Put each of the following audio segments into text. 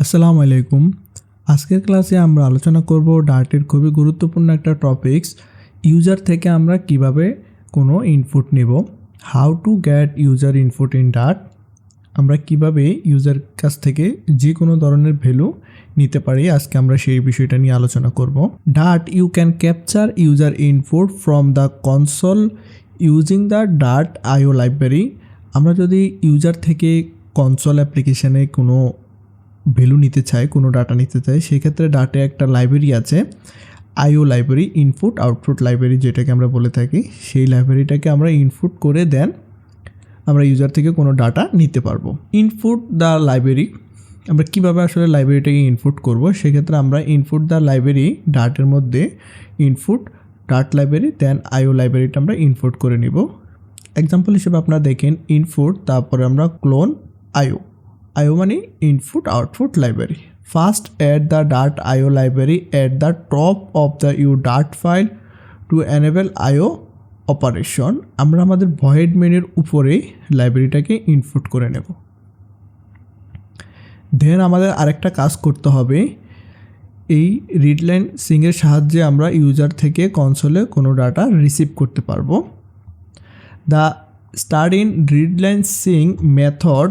আসসালামু আলাইকুম। আজকের ক্লাসে আমরা আলোচনা করব ডার্টের খুবই গুরুত্বপূর্ণ একটা টপিকস, ইউজার থেকে আমরা কিভাবে কোনো ইনপুট নেব। How to get user input in Dart. আমরা কিভাবে ইউজার কাছ থেকে যে কোনো ধরনের ভ্যালু নিতে পারি, আজকে আমরা সেই বিষয়টা নিয়ে আলোচনা করব। Dart you can capture user input from the console using the Dart IO library. আমরা যদি ইউজার থেকে কনসোল অ্যাপ্লিকেশানে কোনো ভ্যালু নিতে চাই, কোনো ডাটা নিতে চাই, সেক্ষেত্রে ডাটে একটা লাইব্রেরি আছে, আইও লাইব্রেরি, ইনপুট আউটপুট লাইব্রেরি যেটাকে আমরা বলে থাকি। সেই লাইব্রেরিটাকে আমরা ইনপুট করে দেন আমরা ইউজার থেকে কোনো ডাটা নিতে পারবো। ইনপুট দ্য লাইব্রেরি, আমরা কীভাবে আসলে লাইব্রেরিটাকে ইনপুট করব, সেক্ষেত্রে আমরা ইনপুট দ্য লাইব্রেরি ডাটের মধ্যে ইনপুট ডাট লাইব্রেরি দেন আইও লাইব্রেরিটা আমরা ইনপুট করে নিব। এক্সাম্পল হিসেবে আপনারা দেখেন ইনপুট, তারপরে আমরা ক্লোন আইও, IO মানে input output library. First add the dart IO library at the top of the dart file to enable IO operation. আমরা আমাদের void মেনুর উপরে লাইব্রেরিটাকে ইনপুট করে নেব। দেন আমাদের আরেকটা কাজ করতে হবে, এই রিডলাইন সিংয়ের সাহায্যে আমরা ইউজার থেকে কনসোলে কোনো ডাটা রিসিভ করতে পারবো। The start in readline sing method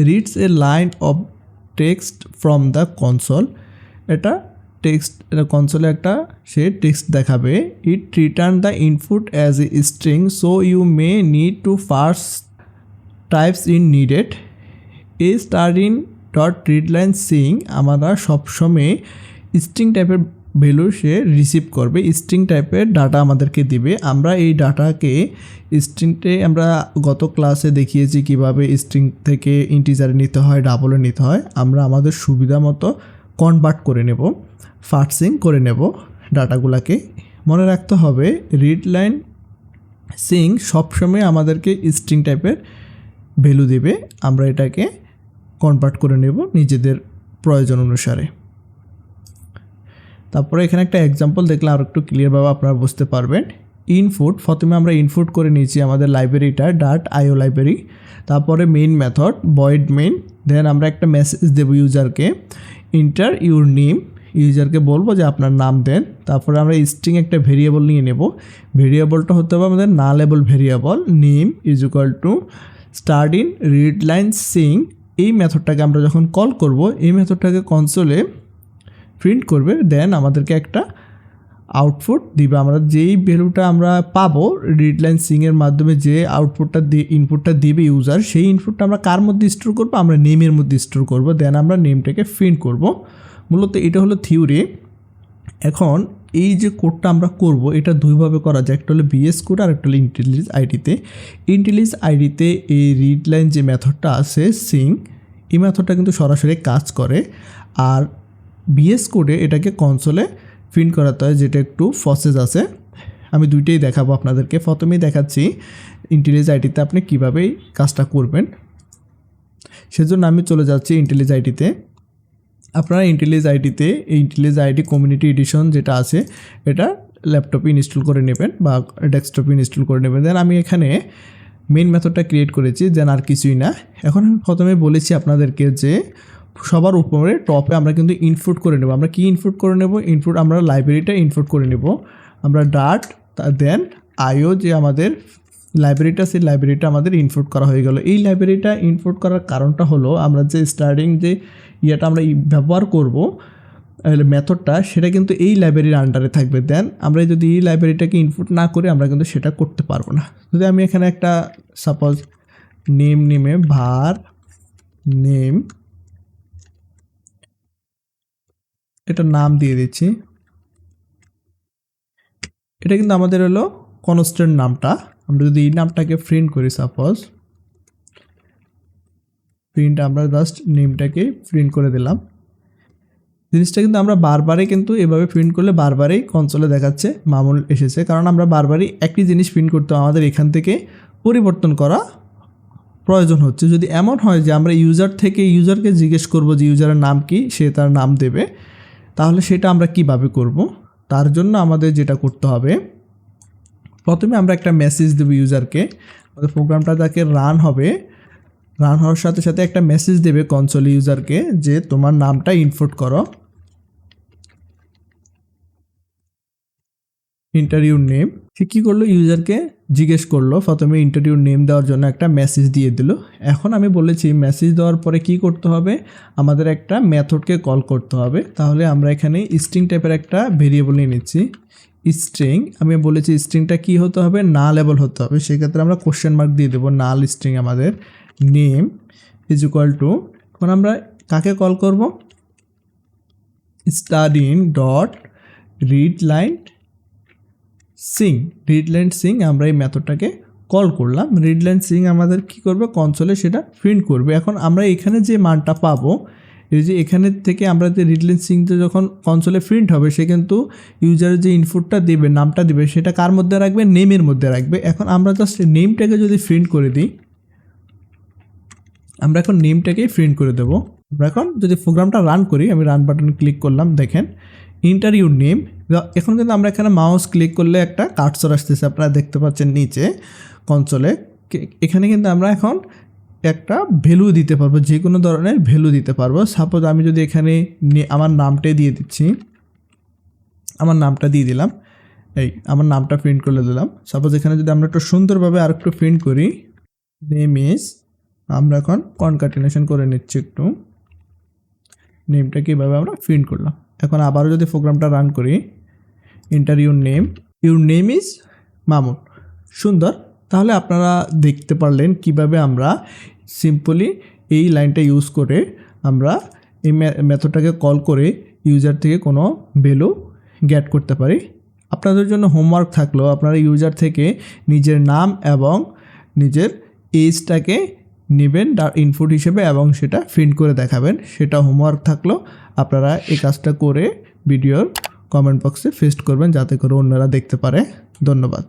reads a line of text from the console. এটা টেক্সট, এটা কনসোলে একটা সে টেক্সট দেখাবে। It return the input as a string, so you may need to parse types in needed. এই starting dot readline sing আমরা সবসময় string টাইপের ভ্যালু সে রিসিভ করবে, স্ট্রিং টাইপের ডাটা আমাদেরকে দিবে। আমরা এই ডাটাকে স্ট্রিংটে আমরা গত ক্লাসে দেখিয়েছি কিভাবে স্ট্রিং থেকে ইন্টিজারে নিতে হয়, ডাবলে নিতে হয়। আমরা আমাদের সুবিধা মতো কনভার্ট করে নেব, পার্সিং করে নেব ডাটাগুলোকে। মনে রাখতে হবে রিড লাইন সিং সবসময় আমাদেরকে স্ট্রিং টাইপের ভ্যালু দেবে, আমরা এটাকে কনভার্ট করে নেব নিজেদের প্রয়োজন অনুসারে। তারপরে এখানে একটা এক্সাম্পল দেখলে আর একটু ক্লিয়ারভাবে আপনারা বুঝতে পারবেন। ইনপুট, প্রথমে আমরা ইনপুট করে নিয়েছি আমাদের লাইব্রেরিটা ডাট আইও লাইব্রেরি, তারপরে মেইন মেথড ভয়েড মেইন, দেন আমরা একটা মেসেজ দেবো ইউজারকে, ইন্টার ইউর নেম, ইউজারকে বলবো যে আপনার নাম দেন। তারপরে আমরা স্ট্রিং একটা ভেরিয়েবল নিয়ে নেব, ভেরিয়েবলটা হতে হবে আমাদের nullable variable, name is equal to start in read line sing. এই মেথডটাকে আমরা যখন কল করব, এই মেথডটাকে কনসোলে প্রিন্ট করবে, দেন আমাদেরকে একটা আউটপুট দিবে। আমরা যেই ভ্যালুটা আমরা পাবো রিডলাইন সিংয়ের মাধ্যমে, যে আউটপুটটা ইনপুটটা দিবে ইউজার, সেই ইনপুটটা আমরা কার মধ্যে স্টোর করবো, আমরা নেমের মধ্যে স্টোর করব, দেন আমরা নেমটাকে প্রিন্ট করব। মূলত এটা হলো থিওরি। এখন এই যে কোডটা আমরা করব, এটা দুইভাবে করা যায়, একটা হলো বিএস কোড আর একটা হলো ইন্টেলিজ আইডিতে। ইন্টেলিজ আইডিতে এই রিডলাইন যে মেথডটা আছে সিং, এই মেথডটা কিন্তু সরাসরি কাজ করে, আর বিএস কোডে এটাকে কনসোলে প্রিন্ট করাতে হয়, যেটা একটু প্রসেস আছে। আমি দুইটাই দেখাবো আপনাদেরকে। প্রথমেই দেখাচ্ছি ইন্টেলিজ আইডিতে আপনি কীভাবে কাজটা করবেন। সেজন্য আমি চলে যাচ্ছি ইন্টেলিজ আইডিতে। আপনারা ইন্টেলিজ আইডিতে এই ইন্টেলিজ আইডি কমিউনিটি এডিশন যেটা আছে, এটা ল্যাপটপে ইনস্টল করে নেবেন বা ডেস্কটপে ইনস্টল করে নেবেন। দেন আমি এখানে মেইন মেথডটা ক্রিয়েট করেছি, দেন আর কিছুই না। এখন আমি প্রথমে বলেছি আপনাদেরকে যে সবার উপরে টপে আমরা কিন্তু ইনপুট করে নেব। আমরা কি ইনপুট করে নেব? ইনপুট আমরা লাইব্রেরিটা ইনপুট করে নেব। আমরা ডাট দেন আইও যে আমাদের লাইব্রেরিটা, সেই লাইব্রেরিটা আমাদের ইনপুট করা হয়ে গেল। এই লাইব্রেরিটা ইনপুট করার কারণটা হলো আমরা যে স্টার্টিং যে ইয়েটা আমরা ব্যবহার করব মেথডটা, সেটা কিন্তু এই লাইব্রেরির আন্ডারে থাকবে। দেন আমরা যদি এই লাইব্রেরিটাকে ইনপুট না করে আমরা কিন্তু সেটা করতে পারবো না। যদি আমি এখানে একটা সাপোজ নেমে ভার নেম, এটা নাম দিয়ে দিচ্ছি। এটা কিন্তু আমাদের হলো কনস্ট্যান্ট নামটা। আমরা যদি এই নামটাকে প্রিন্ট করি, সাপোজ প্রিন্ট, আমরা জাস্ট নেমটাকে প্রিন্ট করে দিলাম। জিনিসটা কিন্তু আমরা বারবারই কিন্তু এভাবে প্রিন্ট করলে বারবারই কনসোলে দেখাচ্ছে মামুল এসেছে, কারণ আমরা বারবারই একই জিনিস প্রিন্ট করতে আমাদের এখান থেকে পরিবর্তন করা প্রয়োজন হচ্ছে। যদি এমন হয় যে আমরা ইউজার থেকে ইউজারকে জিজ্ঞেস করব যে ইউজারের নাম কি, সে তার নাম দেবে, তাহলে সেটা আমরা কিভাবে করব? তার জন্য আমাদের যেটা করতে হবে, প্রথমে আমরা একটা মেসেজ দেব ইউজারকে। আমাদের প্রোগ্রামটা তাকে রান হবে, রান হওয়ার সাথে সাথে একটা মেসেজ দেবে কনসোল ইউজারকে যে তোমার নামটা ইনপুট করো, ইন্টারভিউ নেম। সে কী করলো, ইউজারকে জিজ্ঞেস করলো, প্রথমে ইন্টারভিউ নেম দেওয়ার জন্য একটা মেসেজ দিয়ে দিল। এখন আমি বলেছি মেসেজ দেওয়ার পরে কি করতে হবে, আমাদের একটা মেথডকে কল করতে হবে। তাহলে আমরা এখানে স্ট্রিং টাইপের একটা ভেরিয়েবল নিয়ে নিচ্ছি স্ট্রিং। আমি বলেছি স্ট্রিংটা কি হতে হবে, নালেবল হতে হবে। সেক্ষেত্রে আমরা কোশ্চেন মার্ক দিয়ে দেবো, নাল স্ট্রিং আমাদের নেম ইজ ইকুয়াল টু, এখন আমরা কাকে কল করব, studying dot read line Singh. Read line Singh আমরা এই মেথডটাকে কল করলাম। রিড লাইন সিং আমাদের কি করবে, কনসোলে সেটা প্রিন্ট করবে। এখন আমরা এখানে যে মানটা পাবো, এই যে এখানে থেকে আমরা যে রিড লাইন সিংটা যখন কনসোলে প্রিন্ট হবে, সে কিন্তু ইউজারের যে ইনপুটটা দেবে, নামটা দেবে, সেটা কার মধ্যে রাখবে, নেমের মধ্যে রাখবে। এখন আমরা জাস্ট নেমটাকে যদি প্রিন্ট করে দিই, আমরা এখন নেমটাকেই প্রিন্ট করে দেবো। আমরা এখন যদি প্রোগ্রামটা রান করি, আমি রান বাটনে ক্লিক করলাম, দেখেন ইন্টারভিউ নেম। এখন কিন্তু আমরা এখানে মাউস ক্লিক করলে একটা কার্সর আসতেছে, আপনারা দেখতে পাচ্ছেন নিচে কনসোলে। এখানে কিন্তু আমরা এখন একটা ভ্যালু দিতে পারবো, যে কোনো ধরনের ভ্যালু দিতে পারবো। সাপোজ আমি যদি এখানে আমার নামটাই দিয়ে দিচ্ছি, আমার নামটা দিয়ে দিলাম, এই আমার নামটা প্রিন্ট করে দিলাম। সাপোজ এখানে যদি আমরা একটু সুন্দরভাবে আর একটু প্রিন্ট করি, নেম ইজ, আমরা এখন কনকাটিনেশন করে নিচ্ছি একটু, নেমটা কীভাবে আমরা প্রিন্ট করলাম। এখন আবারও যদি প্রোগ্রামটা রান করি, interview name, your name is Mamun, সুন্দর। তাহলে আপনারা দেখতে পারলেন কিভাবে আমরা সিম্পলি এই লাইনটা ইউজ করে আমরা এই মেথডটাকে কল করে ইউজার থেকে কোনো ভ্যালু গেট করতে পারি। আপনাদের জন্য হোমওয়ার্ক থাকলো, আপনারা ইউজার থেকে নিজের নাম এবং নিজের এজটাকে নেবেন ইনপুট হিসেবে এবং সেটা প্রিন্ট করে দেখাবেন। সেটা হোমওয়ার্ক থাকলো, আপনারা এই কাজটা করে ভিডিওর কমেন্ট বক্সে পেস্ট করবেন যাতে করে অন্যরা দেখতে পারে। ধন্যবাদ।